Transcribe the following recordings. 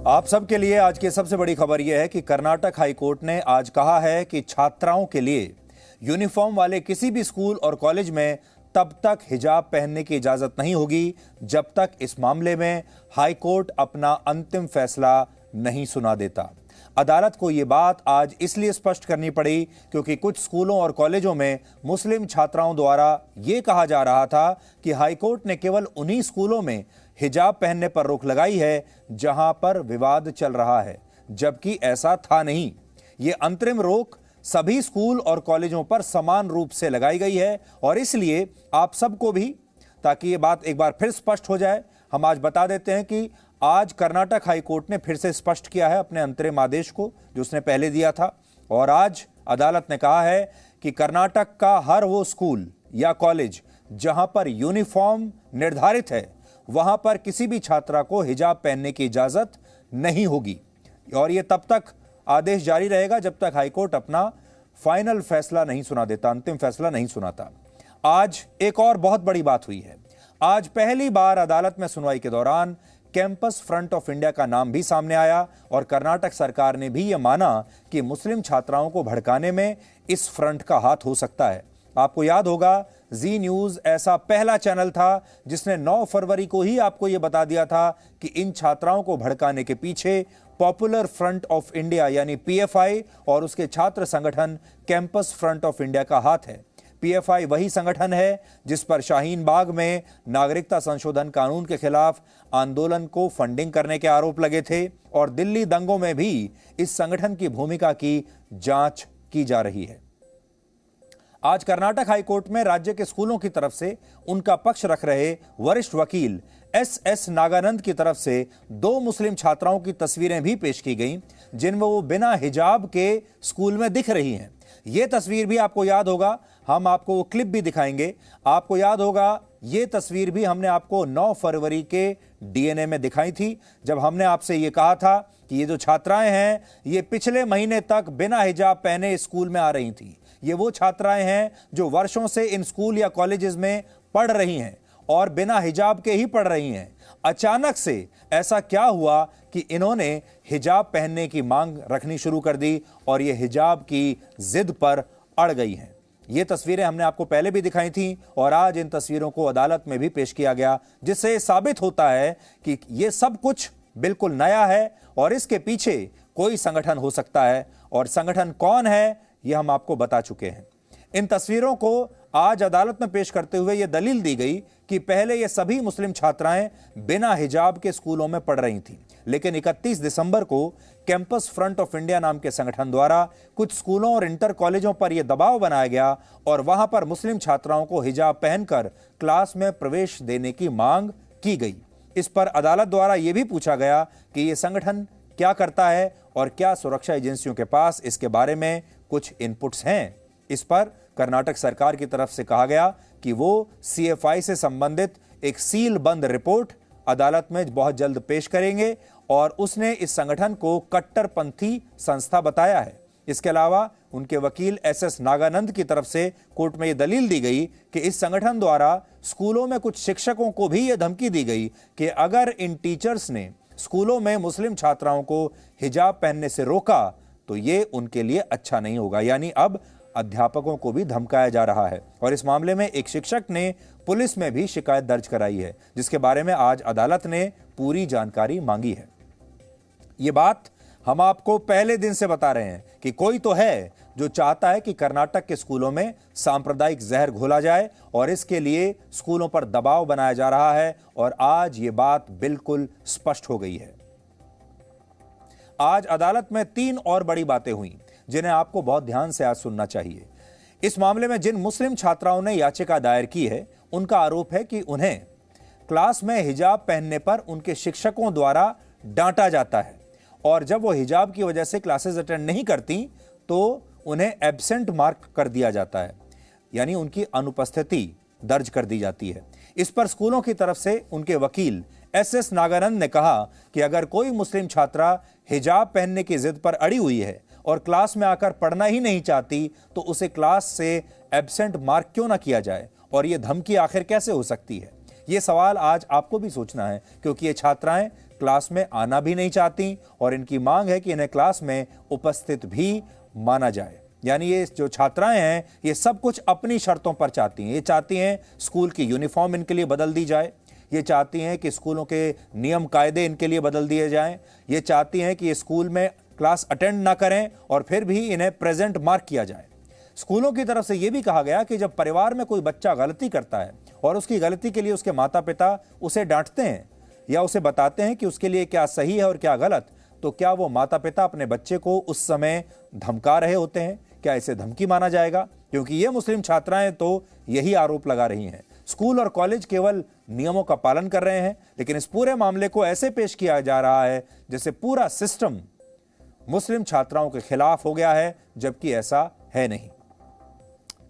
आप सबके लिए आज की सबसे बड़ी खबर यह है कि कर्नाटक हाई कोर्ट ने आज कहा है कि छात्राओं के लिए यूनिफॉर्म वाले किसी भी स्कूल और कॉलेज में तब तक हिजाब पहनने की इजाजत नहीं होगी जब तक इस मामले में हाई कोर्ट अपना अंतिम फैसला नहीं सुना देता। अदालत को यह बात आज इसलिए स्पष्ट करनी पड़ी क्योंकि कुछ स्कूलों और कॉलेजों में मुस्लिम छात्राओं द्वारा यह कहा जा रहा था कि हाई कोर्ट ने केवल उन्हीं स्कूलों में हिजाब पहनने पर रोक लगाई है जहां पर विवाद चल रहा है, जबकि ऐसा था नहीं। यह अंतरिम रोक सभी स्कूल और कॉलेजों पर समान रूप से लगाई गई है और इसलिए आप सबको भी, ताकि यह बात एक बार फिर स्पष्ट हो जाए, हम आज बता देते हैं कि आज कर्नाटक हाई कोर्ट ने फिर से स्पष्ट किया है अपने अंतरिम आदेश को जो उसने पहले दिया था। और आज अदालत ने कहा है कि कर्नाटक का हर वो स्कूल या कॉलेज जहां पर यूनिफॉर्म निर्धारित है वहां पर किसी भी छात्रा को हिजाब पहनने की इजाजत नहीं होगी और यह तब तक आदेश जारी रहेगा जब तक हाईकोर्ट अपना फाइनल फैसला नहीं सुना देता, अंतिम फैसला नहीं सुनाता। आज एक और बहुत बड़ी बात हुई है। आज पहली बार अदालत में सुनवाई के दौरान कैंपस फ्रंट ऑफ इंडिया का नाम भी सामने आया और कर्नाटक सरकार ने भी यह माना कि मुस्लिम छात्राओं को भड़काने में इस फ्रंट का हाथ हो सकता है। आपको याद होगा जी न्यूज ऐसा पहला चैनल था जिसने 9 फरवरी को ही आपको यह बता दिया था कि इन छात्राओं को भड़काने के पीछे पॉपुलर फ्रंट ऑफ इंडिया यानी पीएफआई और उसके छात्र संगठन कैंपस फ्रंट ऑफ इंडिया का हाथ है। पीएफआई वही संगठन है जिस पर शाहीन बाग में नागरिकता संशोधन कानून के खिलाफ आंदोलन को फंडिंग करने के आरोप लगे थे और दिल्ली दंगों में भी इस संगठन की भूमिका की जांच की जा रही है। आज कर्नाटक हाईकोर्ट में राज्य के स्कूलों की तरफ से उनका पक्ष रख रहे वरिष्ठ वकील एस नागानंद की तरफ से 2 मुस्लिम छात्राओं की तस्वीरें भी पेश की गईं जिनमें वो बिना हिजाब के स्कूल में दिख रही हैं। ये तस्वीर भी आपको याद होगा, हम आपको वो क्लिप भी दिखाएंगे। आपको याद होगा ये तस्वीर भी हमने आपको 9 फरवरी के डीएनए में दिखाई थी जब हमने आपसे ये कहा था कि ये जो छात्राएं हैं ये पिछले महीने तक बिना हिजाब पहने स्कूल में आ रही थी। ये वो छात्राएं हैं जो वर्षों से इन स्कूल या कॉलेजेस में पढ़ रही हैं और बिना हिजाब के ही पढ़ रही हैं। अचानक से ऐसा क्या हुआ कि इन्होंने हिजाब पहनने की मांग रखनी शुरू कर दी और ये हिजाब की जिद पर अड़ गई हैं। ये तस्वीरें हमने आपको पहले भी दिखाई थी और आज इन तस्वीरों को अदालत में भी पेश किया गया जिससे साबित होता है कि ये सब कुछ बिल्कुल नया है और इसके पीछे कोई संगठन हो सकता है और संगठन कौन है यह हम आपको बता चुके हैं। इन तस्वीरों को आज अदालत में पेश करते हुए यह दलील दी गई कि पहले ये सभी मुस्लिम छात्राएं बिना हिजाब के स्कूलों में पढ़ रही थीं, लेकिन 31 दिसंबर को कैंपस फ्रंट ऑफ इंडिया नाम के संगठन द्वारा कुछ स्कूलों और इंटर कॉलेजों पर यह दबाव बनाया गया और वहां पर मुस्लिम छात्राओं को हिजाब पहनकर क्लास में प्रवेश देने की मांग की गई। इस पर अदालत द्वारा यह भी पूछा गया कि यह संगठन क्या करता है और क्या सुरक्षा एजेंसियों के पास इसके बारे में कुछ इनपुट्स हैं। इस पर कर्नाटक सरकार की तरफ से कहा गया कि वो सीएफआई से संबंधित एक सील बंद रिपोर्ट अदालत में बहुत जल्द पेश करेंगे और उसने इस संगठन को कट्टरपंथी संस्था बताया है। इसके अलावा उनके वकील एस नागानंद की तरफ से कोर्ट में यह दलील दी गई कि इस संगठन द्वारा स्कूलों में कुछ शिक्षकों को भी यह धमकी दी गई कि अगर इन टीचर्स ने स्कूलों में मुस्लिम छात्राओं को हिजाब पहनने से रोका तो ये उनके लिए अच्छा नहीं होगा। यानी अब अध्यापकों को भी धमकाया जा रहा है और इस मामले में एक शिक्षक ने पुलिस में भी शिकायत दर्ज कराई है जिसके बारे में आज अदालत ने पूरी जानकारी मांगी है। ये बात हम आपको पहले दिन से बता रहे हैं कि कोई तो है जो चाहता है कि कर्नाटक के स्कूलों में सांप्रदायिक जहर घोला जाए और इसके लिए स्कूलों पर दबाव बनाया जा रहा है और आज ये बात बिल्कुल स्पष्ट हो गई है। आज अदालत में 3 और बड़ी बातें हुई जिन्हें आपको बहुत ध्यान से आज सुनना चाहिए। इस मामले में जिन मुस्लिम छात्राओं ने याचिका दायर की है उनका आरोप है कि उन्हें क्लास में हिजाब पहनने पर उनके शिक्षकों द्वारा डांटा जाता है और जब वो हिजाब की वजह से क्लासेस अटेंड नहीं करती तो उन्हें एब्सेंट मार्क कर दिया जाता है, यानी उनकी अनुपस्थिति दर्ज कर दी जाती है। इस पर स्कूलों की तरफ से उनके वकील एस नागानंद ने कहा कि अगर कोई मुस्लिम छात्रा हिजाब पहनने की जिद पर अड़ी हुई है और क्लास में आकर पढ़ना ही नहीं चाहती तो उसे क्लास से एब्सेंट मार्क क्यों ना किया जाए और यह धमकी आखिर कैसे हो सकती है। यह सवाल आज आपको भी सोचना है क्योंकि ये छात्राएं क्लास में आना भी नहीं चाहती और इनकी मांग है कि इन्हें क्लास में उपस्थित भी माना जाए। यानी ये जो छात्राएं हैं ये सब कुछ अपनी शर्तों पर चाहती हैं। ये चाहती हैं स्कूल की यूनिफॉर्म इनके लिए बदल दी जाए, ये चाहती हैं कि स्कूलों के नियम कायदे इनके लिए बदल दिए जाएं, ये चाहती हैं कि ये स्कूल में क्लास अटेंड ना करें और फिर भी इन्हें प्रेजेंट मार्क किया जाए। स्कूलों की तरफ से यह भी कहा गया कि जब परिवार में कोई बच्चा गलती करता है और उसकी गलती के लिए उसके माता पिता उसे डांटते हैं या उसे बताते हैं कि उसके लिए क्या सही है और क्या गलत, तो क्या वो माता पिता अपने बच्चे को उस समय धमका रहे होते हैं? क्या इसे धमकी माना जाएगा? क्योंकि ये मुस्लिम छात्राएं तो यही आरोप लगा रही हैं। स्कूल और कॉलेज केवल नियमों का पालन कर रहे हैं, लेकिन इस पूरे मामले को ऐसे पेश किया जा रहा है जैसे पूरा सिस्टम मुस्लिम छात्राओं के खिलाफ हो गया है, जबकि ऐसा है नहीं।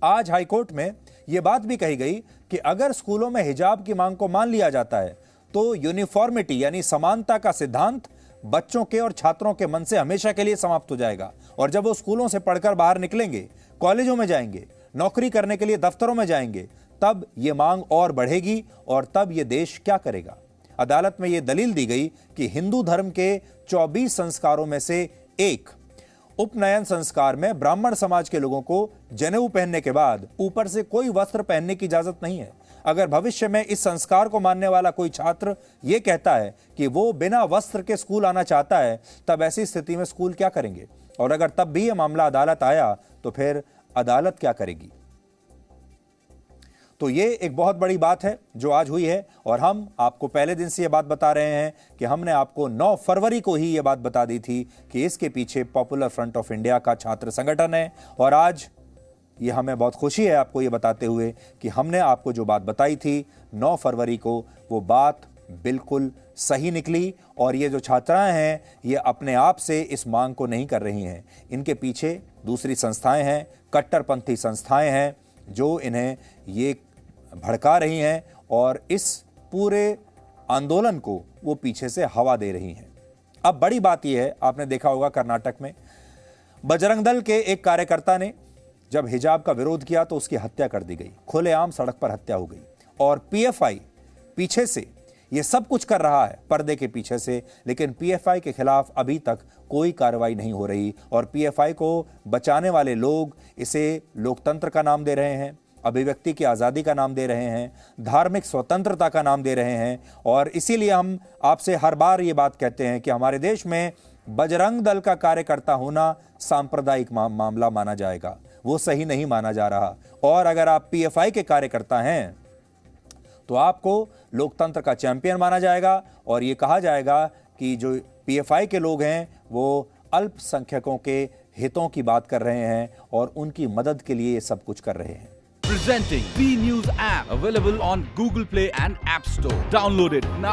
आज हाईकोर्ट में यह बात भी कही गई कि अगर स्कूलों में हिजाब की मांग को मान लिया जाता है तो यूनिफॉर्मिटी यानी समानता का सिद्धांत बच्चों के और छात्रों के मन से हमेशा के लिए समाप्त हो जाएगा। और जब वो स्कूलों से पढ़कर बाहर निकलेंगे, कॉलेजों में जाएंगे, नौकरी करने के लिए दफ्तरों में जाएंगे, तब ये मांग और बढ़ेगी और तब ये देश क्या करेगा? अदालत में यह दलील दी गई कि हिंदू धर्म के 24 संस्कारों में से एक उपनयन संस्कार में ब्राह्मण समाज के लोगों को जनेऊ पहनने के बाद ऊपर से कोई वस्त्र पहनने की इजाजत नहीं है। अगर भविष्य में इस संस्कार को मानने वाला कोई छात्र यह कहता है कि वो बिना वस्त्र के स्कूल आना चाहता है, तब ऐसी स्थिति में स्कूल क्या करेंगे? और अगर तब भी यह मामला अदालत आया तो फिर अदालत क्या करेगी? तो ये एक बहुत बड़ी बात है जो आज हुई है और हम आपको पहले दिन से ये बात बता रहे हैं कि हमने आपको 9 फरवरी को ही ये बात बता दी थी कि इसके पीछे पॉपुलर फ्रंट ऑफ इंडिया का छात्र संगठन है। और आज ये हमें बहुत खुशी है आपको ये बताते हुए कि हमने आपको जो बात बताई थी 9 फरवरी को, वो बात बिल्कुल सही निकली। और ये जो छात्राएं हैं ये अपने आप से इस मांग को नहीं कर रही हैं, इनके पीछे दूसरी संस्थाएं हैं, कट्टरपंथी संस्थाएं हैं जो इन्हें ये भड़का रही हैं और इस पूरे आंदोलन को वो पीछे से हवा दे रही हैं। अब बड़ी बात यह है, आपने देखा होगा कर्नाटक में बजरंग दल के एक कार्यकर्ता ने जब हिजाब का विरोध किया तो उसकी हत्या कर दी गई, खुलेआम सड़क पर हत्या हो गई। और पीएफआई पीछे से ये सब कुछ कर रहा है, पर्दे के पीछे से, लेकिन पीएफआई के खिलाफ अभी तक कोई कार्रवाई नहीं हो रही। और पीएफआई को बचाने वाले लोग इसे लोकतंत्र का नाम दे रहे हैं, अभिव्यक्ति की आज़ादी का नाम दे रहे हैं, धार्मिक स्वतंत्रता का नाम दे रहे हैं। और इसीलिए हम आपसे हर बार ये बात कहते हैं कि हमारे देश में बजरंग दल का कार्यकर्ता होना सांप्रदायिक मामला माना जाएगा, वो सही नहीं माना जा रहा। और अगर आप पीएफआई के कार्यकर्ता हैं तो आपको लोकतंत्र का चैंपियन माना जाएगा और ये कहा जाएगा कि जो पीएफआई के लोग हैं वो अल्पसंख्यकों के हितों की बात कर रहे हैं और उनकी मदद के लिए ये सब कुछ कर रहे हैं। Presenting B News app, available on Google Play and App Store. Download it now.